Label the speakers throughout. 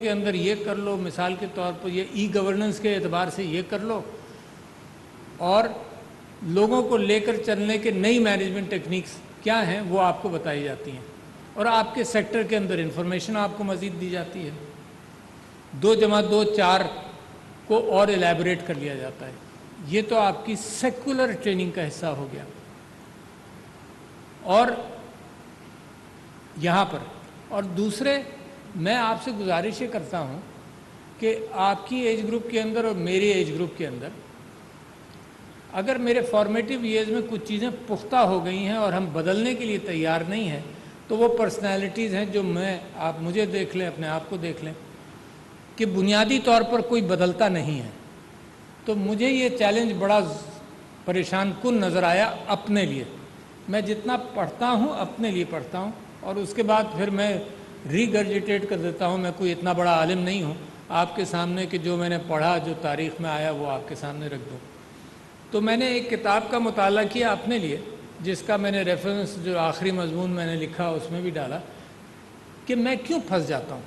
Speaker 1: کے اندر یہ کر لو، مثال کے طور پر یہ ای گورننس کے اعتبار سے یہ کر لو، اور لوگوں کو لے کر چلنے کے نئی مینجمنٹ ٹیکنیکس کیا ہیں وہ آپ کو بتائی جاتی ہیں، اور آپ کے سیکٹر کے اندر انفارمیشن آپ کو مزید دی جاتی ہے۔ 2+2 4 کو اور الیبوریٹ کر لیا جاتا ہے۔ یہ تو آپ کی سیکولر ٹریننگ کا حصہ ہو گیا۔ اور یہاں پر اور دوسرے میں آپ سے گزارش یہ کرتا ہوں کہ آپ کی ایج گروپ کے اندر اور میری ایج گروپ کے اندر اگر میرے فارمیٹیو ایئرز میں کچھ چیزیں پختہ ہو گئی ہیں اور ہم بدلنے کے لیے تیار نہیں ہیں، تو وہ پرسنالٹیز ہیں جو آپ مجھے دیکھ لیں، اپنے آپ کو دیکھ لیں کہ بنیادی طور پر کوئی بدلتا نہیں ہے۔ تو مجھے یہ چیلنج بڑا پریشان کن نظر آیا اپنے لیے۔ میں جتنا پڑھتا ہوں اپنے لیے پڑھتا ہوں، اور اس کے بعد پھر میں ریگرجیٹیٹ کر دیتا ہوں۔ میں کوئی اتنا بڑا عالم نہیں ہوں آپ کے سامنے کہ جو میں نے پڑھا، جو تاریخ میں آیا وہ آپ کے سامنے رکھ دوں۔ تو میں نے ایک کتاب کا مطالعہ کیا اپنے لیے، جس کا میں نے ریفرنس جو آخری مضمون میں نے لکھا اس میں بھی ڈالا کہ میں کیوں پھنس جاتا ہوں۔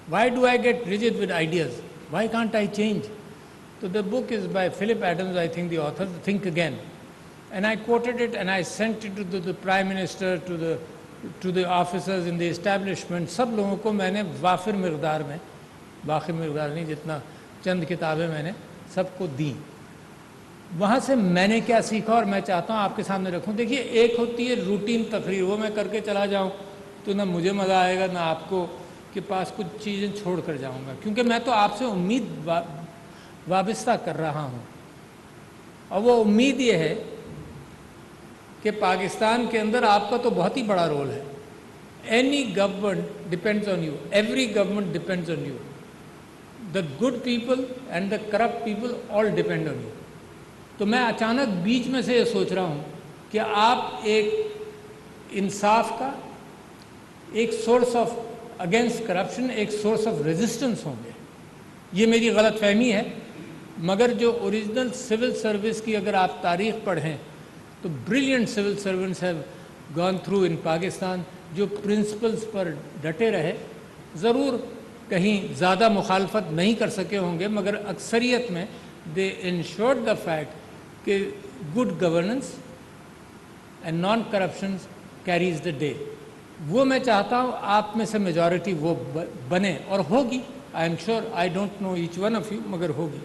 Speaker 1: Why do I get rigid with ideas, why can't I change? تو the book is by Philip Adams, I think the author, Think Again. And I quoted it and I sent it to the Prime Minister, to the officers in the establishment. سب لوگوں کو میں نے وافر مقدار میں، باقی مقدار نہیں، جتنا چند کتابیں میں نے سب کو دیں۔ وہاں سے میں نے کیا سیکھا اور میں چاہتا ہوں آپ کے سامنے رکھوں۔ دیکھیے، ایک ہوتی ہے روٹین تقریر، وہ میں کر کے چلا جاؤں تو نہ مجھے مزہ آئے گا نہ آپ کو کے پاس کچھ چیزیں چھوڑ کر جاؤں گا، کیونکہ میں تو آپ سے امید وابستہ کر رہا ہوں، اور وہ امید یہ ہے کہ پاکستان کے اندر آپ کا تو بہت ہی بڑا رول ہے۔ Any government depends on you, every government depends on you, the good people and the corrupt people all depend on you. تو میں اچانک بیچ میں سے یہ سوچ رہا ہوں کہ آپ ایک انصاف کا ایک سورس آف اگینسٹ کرپشن، ایک سورس آف ریزسٹنس ہوں گے۔ یہ میری غلط فہمی ہے، مگر جو اوریجنل سول سروس کی اگر آپ تاریخ پڑھیں تو brilliant civil servants have gone through in Pakistan, جو پرنسپلز پر ڈٹے رہے۔ ضرور کہیں زیادہ مخالفت نہیں کر سکے ہوں گے، مگر اکثریت میں دے انشورڈ دا فیکٹ کہ good governance and non corruptions carries the day. وہ میں چاہتا ہوں آپ میں سے میجورٹی وہ بنے، اور ہوگی، I am sure, I don't know each one of you, مگر ہوگی۔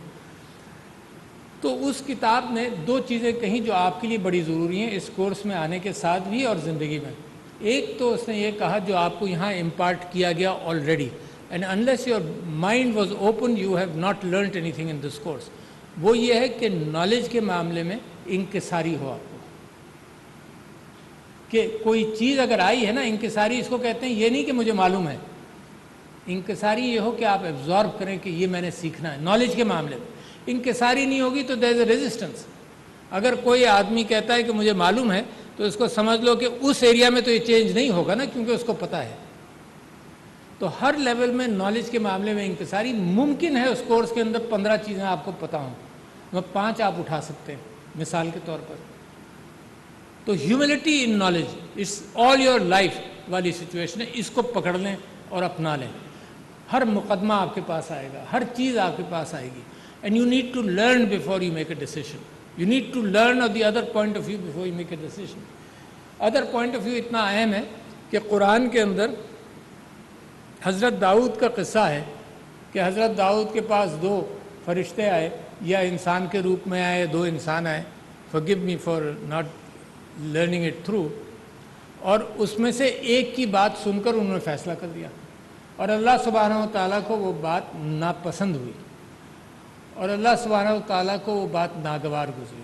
Speaker 1: تو اس کتاب نے 2 چیزیں کہیں جو آپ کے لیے بڑی ضروری ہیں اس کورس میں آنے کے ساتھ بھی اور زندگی میں۔ ایک تو اس نے یہ کہا جو آپ کو یہاں امپارٹ کیا گیا already, and unless your mind was open you have not learned any thing in this course. وہ یہ ہے کہ نالج کے معاملے میں انکساری ہو آپ کو، کہ کوئی چیز اگر آئی ہے نا، انکساری اس کو کہتے ہیں۔ یہ نہیں کہ مجھے معلوم ہے، انکساری یہ ہو کہ آپ ایبزارب کریں کہ یہ میں نے سیکھنا ہے۔ نالج کے معاملے میں انکساری نہیں ہوگی تو دیر از اے ریزسٹنس۔ اگر کوئی آدمی کہتا ہے کہ مجھے معلوم ہے تو اس کو سمجھ لو کہ اس ایریا میں تو یہ چینج نہیں ہوگا نا، کیونکہ اس کو پتہ ہے۔ تو ہر لیول میں نالج کے معاملے میں انکساری ممکن ہے۔ اس کورس کے اندر 15 چیزیں آپ کو پتہ ہوں، وہ 5 آپ اٹھا سکتے ہیں مثال کے طور پر۔ تو humility in knowledge it's all your life والی سچویشن ہے، اس کو پکڑ لیں اور اپنا لیں۔ ہر مقدمہ آپ کے پاس آئے گا، ہر چیز آپ کے پاس آئے گی، and you need to learn before you make a decision. You need to learn the other point of view before you make a decision. Other point of view اتنا اہم ہے کہ قرآن کے اندر حضرت داؤد کا قصہ ہے کہ حضرت داؤد کے پاس 2 فرشتے آئے، یا انسان کے روپ میں آئے، 2 انسان آئے، forgive me for not learning it through، اور اس میں سے ایک کی بات سن کر انہوں نے فیصلہ کر دیا، اور اللہ سبحانہ و تعالیٰ کو وہ بات ناپسند ہوئی، اور اللہ سبحانہ و تعالیٰ کو وہ بات ناگوار گزری،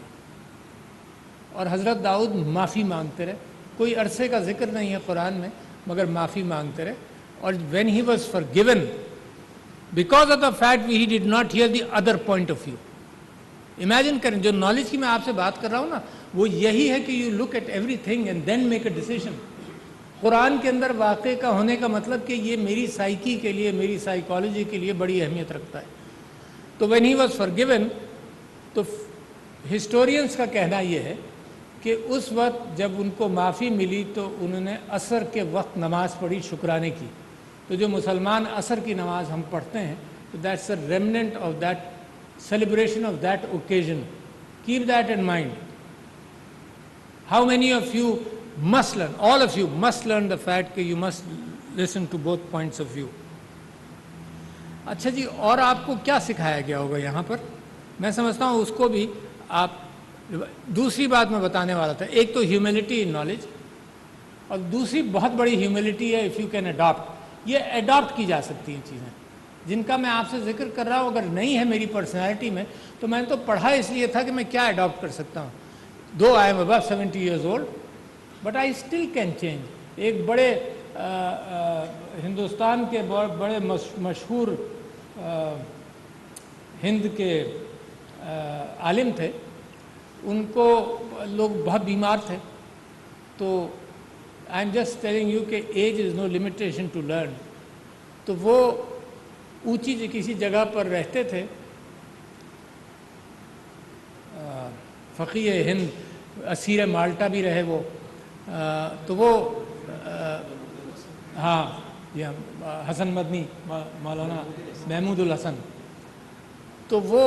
Speaker 1: اور حضرت داؤد معافی مانگتے رہے۔ کوئی عرصے کا ذکر نہیں ہے قرآن میں، مگر معافی مانگتے رہے۔ اور when he was forgiven because of the fact he did not hear the other point of view۔ Imagine کریں، جو نالج کی میں آپ سے بات کر رہا ہوں نا، وہ یہی ہے کہ you look at everything and then make a decision. قرآن کے اندر واقعے کا ہونے کا مطلب کہ یہ میری سائیکی کے لیے، میری سائیکالوجی کے لیے بڑی اہمیت رکھتا ہے۔ تو when he was forgiven، تو ہسٹورینس کا کہنا یہ ہے کہ اس وقت جب ان کو معافی ملی تو انہوں نے عصر کے وقت نماز پڑھی، شکرانے کی، تو جو مسلمان عصر کی نماز ہم پڑھتے ہیں تو that's a remnant of that celebration of that occasion. Keep that in mind. How many of you must learn, all of you must learn the fact that you must listen to both points of view. اچھا جی، اور آپ کو کیا سکھایا گیا ہوگا یہاں پر؟ میں سمجھتا ہوں اس کو بھی آپ، دوسری بات میں بتانے والا تھا، ایک تو ہیوملٹی ان نالج، اور دوسری بہت بڑی ہیوملٹی ہے اف یو کین اڈاپٹ. یہ اڈاپٹ کی جا سکتی ہیں چیزیں جن کا میں آپ سے ذکر کر رہا ہوں. اگر نہیں ہے میری پرسنالٹی میں تو میں نے تو پڑھا اس لیے تھا کہ میں کیا اڈاپٹ کر سکتا ہوں. Though I am above 70 years old but I still can change. ایک بڑے ہندوستان کے بڑے مشہور ہند کے عالم تھے، ان کو لوگ بہت بیمار تھے، تو I am just telling you کہ age is no limitation to learn. تو وہ اونچی کسی جگہ پر رہتے تھے، فقیہ ہند، اسیر مالٹا بھی رہے وہ، تو وہ ہاں یہ حسن مدنی، مولانا محمود الحسن. تو وہ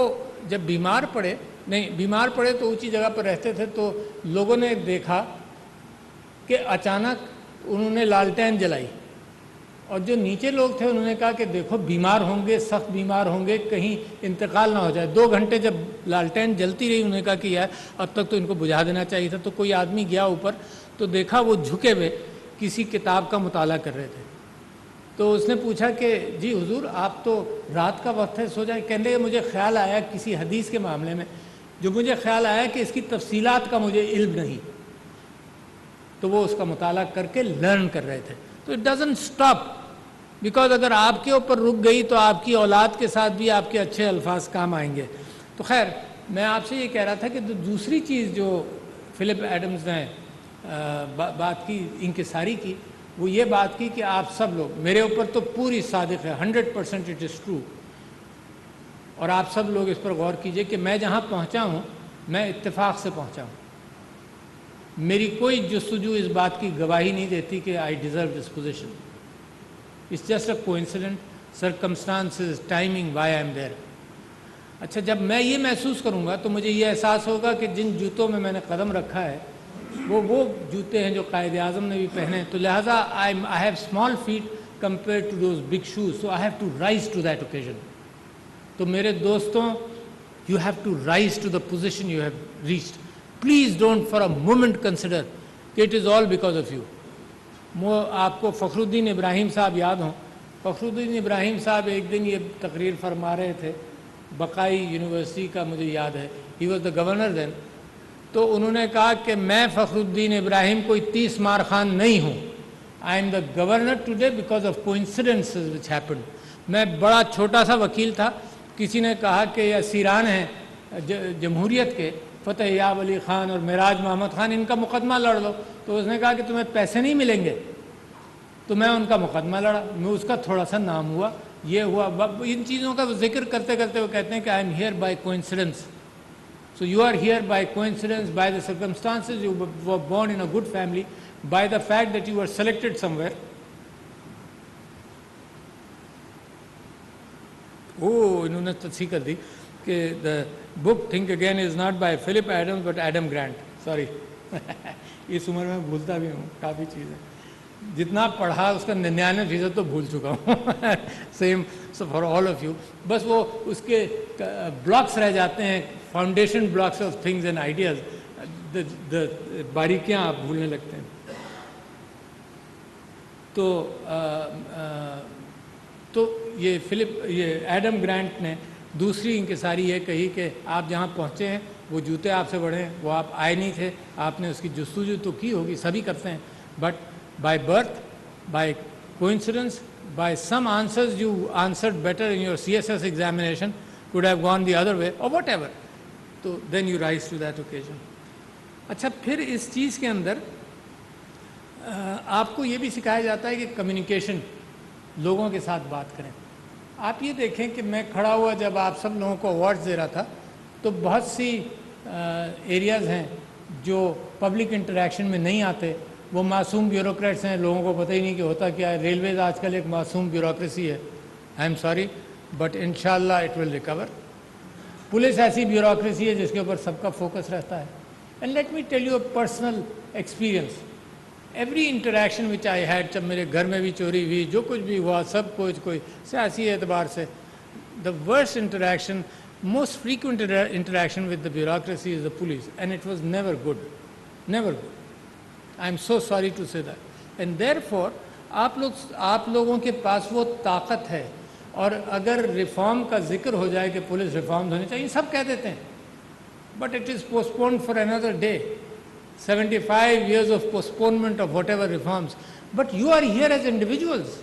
Speaker 1: جب بیمار پڑے تو اونچی جگہ پر رہتے تھے، تو لوگوں نے دیکھا کہ اچانک انہوں نے لالٹین جلائی، اور جو نیچے لوگ تھے انہوں نے کہا کہ دیکھو بیمار ہوں گے، سخت بیمار ہوں گے، کہیں انتقال نہ ہو جائے. 2 گھنٹے جب لالٹین جلتی رہی، انہوں نے کہا کہ یار اب تک تو ان کو بجھا دینا چاہیے تھا. تو کوئی آدمی گیا اوپر تو دیکھا وہ جھکے ہوئے کسی کتاب کا مطالعہ کر رہے تھے. تو اس نے پوچھا کہ جی حضور آپ تو رات کا وقت ہے، سو جائیں. کہنے لگے مجھے خیال آیا کسی حدیث کے معاملے میں، جو مجھے خیال آیا کہ اس کی تفصیلات کا مجھے علم نہیں. تو وہ اس کا مطالعہ کر کے لرن کر رہے تھے. تو اٹ ڈزنٹ اسٹاپ، بیکاز اگر آپ کے اوپر رک گئی تو آپ کی اولاد کے ساتھ بھی آپ کے اچھے الفاظ کام آئیں گے. تو خیر میں آپ سے یہ کہہ رہا تھا کہ دوسری چیز جو فلپ ایڈمز نے بات کی انکساری کی، وہ یہ بات کی کہ آپ سب لوگ، میرے اوپر تو پوری صادق ہے، 100% اٹ از ٹرو، اور آپ سب لوگ اس پر غور کیجئے کہ میں جہاں پہنچا ہوں میں اتفاق سے پہنچا ہوں. میری کوئی جستجو اس بات کی گواہی نہیں دیتی کہ I deserve this position. It's just a coincidence, circumstances, timing, why I am there. اچھا جب میں یہ محسوس کروں گا تو مجھے یہ احساس ہوگا کہ جن جوتوں میں میں نے قدم رکھا ہے وہ جوتے ہیں جو قائد اعظم نے بھی پہنے. تو لہٰذا I have small feet compare to those big shoes, so I have to rise to that occasion. تو میرے دوستوں، you have to rise to the position you have reached. Please don't for a moment consider کہ it is all because of you. آپ کو فخر الدین ابراہیم صاحب یاد ہوں. فخر الدین ابراہیم صاحب ایک دن یہ تقریر فرما رہے تھے بقائی یونیورسٹی کا، مجھے یاد ہے، ہی واز دا گورنر دین. تو انہوں نے کہا کہ میں فخر الدین ابراہیم کوئی 30 مار خان نہیں ہوں. I am the governor today because of coincidences which happened. میں بڑا چھوٹا سا وکیل تھا، کسی نے کہا کہ یہ اسیران ہیں جمہوریت کے، فتح یاب علی خان اور معراج محمد خان، ان کا مقدمہ لڑ لو. تو اس نے کہا کہ تمہیں پیسے نہیں ملیں گے. تو میں ان کا مقدمہ لڑا، میں اس کا تھوڑا سا نام ہوا، یہ ہوا. ان چیزوں کا ذکر کرتے کرتے وہ کہتے ہیں کہ I am here by coincidence. So you are here by coincidence, by the circumstances, you were born in a good family, by the fact that you were selected somewhere. انہوں نے تصحیح کر دی کہ the book Think Again is not by Philip Adams but Adam Grant. Sorry. اس عمر میں بھولتا بھی ہوں کافی چیزیں. جتنا پڑھا اس کا 99% تو بھول چکا ہوں. Same for all of you. بس وہ اس کے بلاکس رہ جاتے ہیں، foundation blocks of things and ideas. باریکیاں آپ بھولنے لگتے ہیں. تو یہ ایڈم گرانٹ نے دوسری انکساری یہ کہی کہ آپ جہاں پہنچے ہیں وہ جوتے آپ سے بڑھے ہیں، وہ آپ آئے نہیں تھے، آپ نے اس کی جستجو تو کی ہوگی، سبھی کرتے ہیں، but by birth, by coincidence, by some answers you answered better in your CSS examination, could have gone the other way or whatever. So then you rise to that occasion. اچھا پھر اس چیز کے اندر آپ کو یہ بھی سکھایا جاتا ہے کہ کمیونیکیشن، لوگوں کے ساتھ بات کریں. آپ یہ دیکھیں کہ میں کھڑا ہوا جب آپ سب لوگوں کو ایوارڈز دے رہا تھا تو بہت سی ایریاز ہیں جو پبلک انٹریکشن میں نہیں آتے. وہ معصوم بیوروکریٹس ہیں, لوگوں کو پتہ ہی نہیں کہ ہوتا کیا ہے. ریلویز آج کل ایک معصوم بیوروکریسی ہے. آئی ایم سوری بٹ انشاءاللہ اٹ ول ریکور. پولیس ایسی بیوروکریسی ہے جس کے اوپر سب کا فوکس رہتا ہے. And let me tell you a personal experience. Every interaction which I had, جب میرے گھر میں بھی چوری ہوئی, جو کچھ بھی ہوا, سب کچھ کوئی سیاسی اعتبار سے, the worst interaction, most frequent interaction with the bureaucracy is the police, and it was never good. Never good. I am so sorry to say that. And therefore, آپ لوگوں کے پاس وہ طاقت ہے, اور اگر ریفارم کا ذکر ہو جائے کہ پولیس ریفارمز ہونے چاہیے, سب کہہ دیتے ہیں, but it is postponed for another day. 75 years of postponement of whatever reforms. But you are here as individuals.